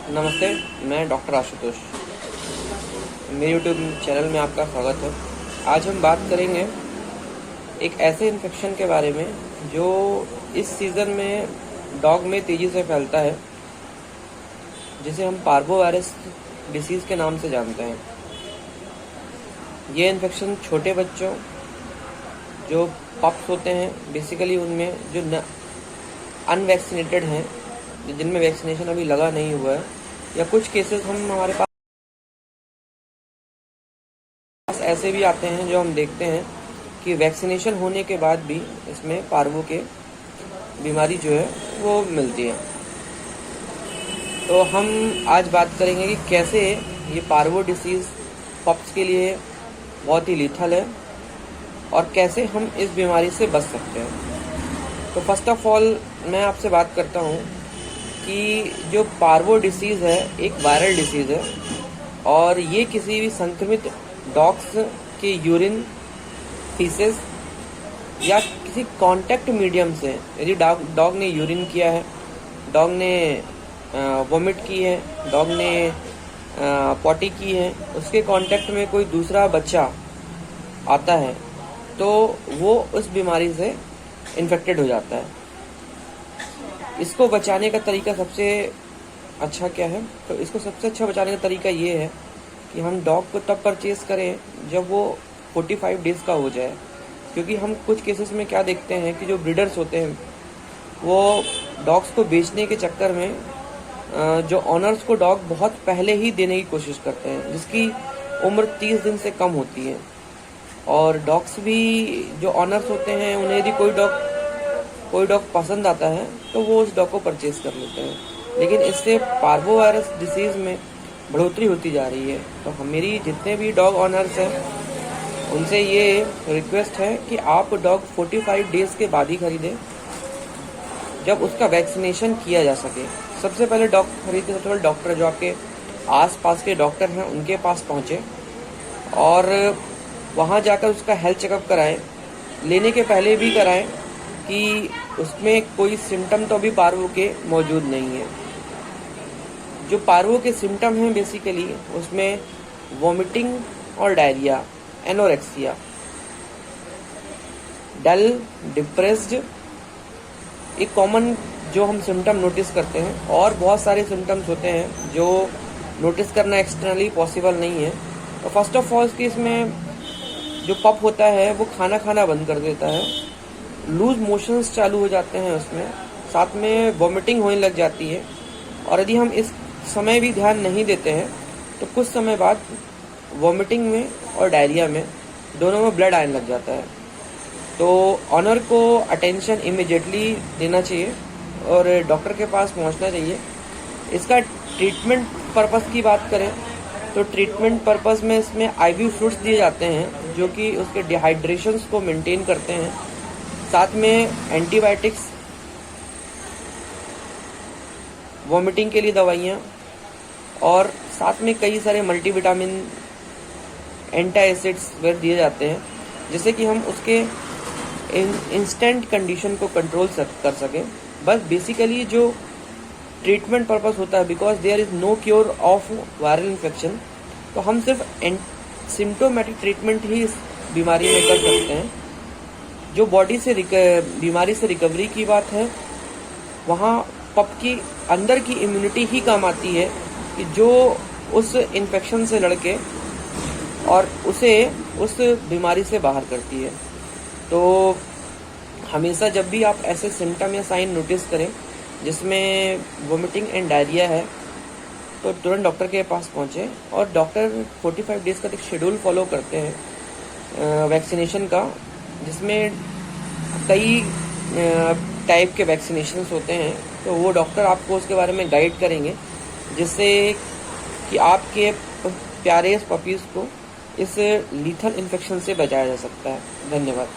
नमस्ते, मैं डॉक्टर आशुतोष। मेरे यूट्यूब चैनल में आपका स्वागत है। आज हम बात करेंगे एक ऐसे इन्फेक्शन के बारे में जो इस सीज़न में डॉग में तेज़ी से फैलता है, जिसे हम पार्वोवायरस डिसीज़ के नाम से जानते हैं। ये इन्फेक्शन छोटे बच्चों जो पप्स होते हैं, बेसिकली उनमें जो अनवैक्सीनेटेड हैं, जिनमें वैक्सीनेशन अभी लगा नहीं हुआ है, या कुछ केसेस हमारे पास ऐसे भी आते हैं जो हम देखते हैं कि वैक्सीनेशन होने के बाद भी इसमें पार्वो के बीमारी जो है वो मिलती है। तो हम आज बात करेंगे कि कैसे ये पार्वो डिसीज़ पप्स के लिए बहुत ही लीथल है और कैसे हम इस बीमारी से बच सकते हैं। तो फर्स्ट ऑफ ऑल मैं आपसे बात करता हूँ कि जो पार्वो डिसीज़ है एक वायरल डिसीज़ है और ये किसी भी संक्रमित डॉग्स के यूरिन, फीसेस या किसी कांटेक्ट मीडियम से, यदि डॉग ने यूरिन किया है, डॉग ने वोमिट की है, डॉग ने पॉटी की है, उसके कांटेक्ट में कोई दूसरा बच्चा आता है तो वो उस बीमारी से इन्फेक्टेड हो जाता है। इसको बचाने का तरीका सबसे अच्छा क्या है? तो इसको सबसे अच्छा बचाने का तरीका ये है कि हम डॉग को तब परचेज़ करें जब वो 45 डेज़ का हो जाए, क्योंकि हम कुछ केसेस में क्या देखते हैं कि जो ब्रीडर्स होते हैं वो डॉग्स को बेचने के चक्कर में जो ऑनर्स को डॉग बहुत पहले ही देने की कोशिश करते हैं, जिसकी उम्र 30 दिन से कम होती है। और डॉग्स भी जो ऑनर्स होते हैं उन्हें यदि कोई डॉग पसंद आता है तो वो उस डॉग को परचेज़ कर लेते हैं, लेकिन इससे पार्वोवायरस डिसीज़ में बढ़ोतरी होती जा रही है। तो मेरी जितने भी डॉग ऑनर्स हैं उनसे ये रिक्वेस्ट है कि आप डॉग 45 डेज़ के बाद ही खरीदें, जब उसका वैक्सीनेशन किया जा सके। सबसे पहले डॉग खरीदते सबसे पहले डॉक्टर, जो आपके आसपास के डॉक्टर हैं उनके पास पहुँचे और वहाँ जाकर उसका हेल्थ चेकअप कराएं। लेने के पहले भी कराएं कि उसमें कोई सिम्टम तो अभी पार्वो के मौजूद नहीं है। जो पार्वो के सिम्टम हैं बेसिकली उसमें वॉमिटिंग और डायरिया, एनोरेक्सिया, डल, डिप्रेस्ड, एक कॉमन जो हम सिम्टम नोटिस करते हैं। और बहुत सारे सिम्टम्स होते हैं जो नोटिस करना एक्सटर्नली पॉसिबल नहीं है। तो फर्स्ट ऑफ ऑल कि इसमें जो पप होता है वो खाना बंद कर देता है, लूज मोशंस चालू हो जाते हैं उसमें, साथ में वॉमिटिंग होने लग जाती है। और यदि हम इस समय भी ध्यान नहीं देते हैं तो कुछ समय बाद वॉमिटिंग में और डायरिया में दोनों में ब्लड आने लग जाता है। तो ऑनर को अटेंशन इमीडिएटली देना चाहिए और डॉक्टर के पास पहुंचना चाहिए। इसका ट्रीटमेंट पर्पस की बात करें तो ट्रीटमेंट पर्पस में इसमें आईवी फ्लूइड्स दिए जाते हैं जो कि उसके डिहाइड्रेशंस को मेंटेन करते हैं, साथ में एंटीबायोटिक्स, वॉमिटिंग के लिए दवाइयाँ, और साथ में कई सारे मल्टीविटामिन, एंटी एसिड्स वगैरह दिए जाते हैं, जिससे कि हम उसके इंस्टेंट कंडीशन को कंट्रोल कर सकें। बस बेसिकली जो ट्रीटमेंट पर्पस होता है, because there is no cure of viral infection, तो हम सिर्फ सिम्टोमेटिक ट्रीटमेंट ही इस बीमारी में कर सकते हैं। जो बॉडी से बीमारी से रिकवरी की बात है, वहाँ पप की अंदर की इम्यूनिटी ही काम आती है कि जो उस इन्फेक्शन से लड़के और उसे उस बीमारी से बाहर करती है। तो हमेशा जब भी आप ऐसे सिम्टम या साइन नोटिस करें जिसमें वोमिटिंग एंड डायरिया है तो तुरंत डॉक्टर के पास पहुँचें। और डॉक्टर 45 डेज़ का एक शेड्यूल फॉलो करते हैं वैक्सीनेशन का, जिसमें कई टाइप के वैक्सीनेशंस होते हैं। तो वो डॉक्टर आपको उसके बारे में गाइड करेंगे, जिससे कि आपके प्यारे पपीज़ को इस लीथल इन्फेक्शन से बचाया जा सकता है। धन्यवाद।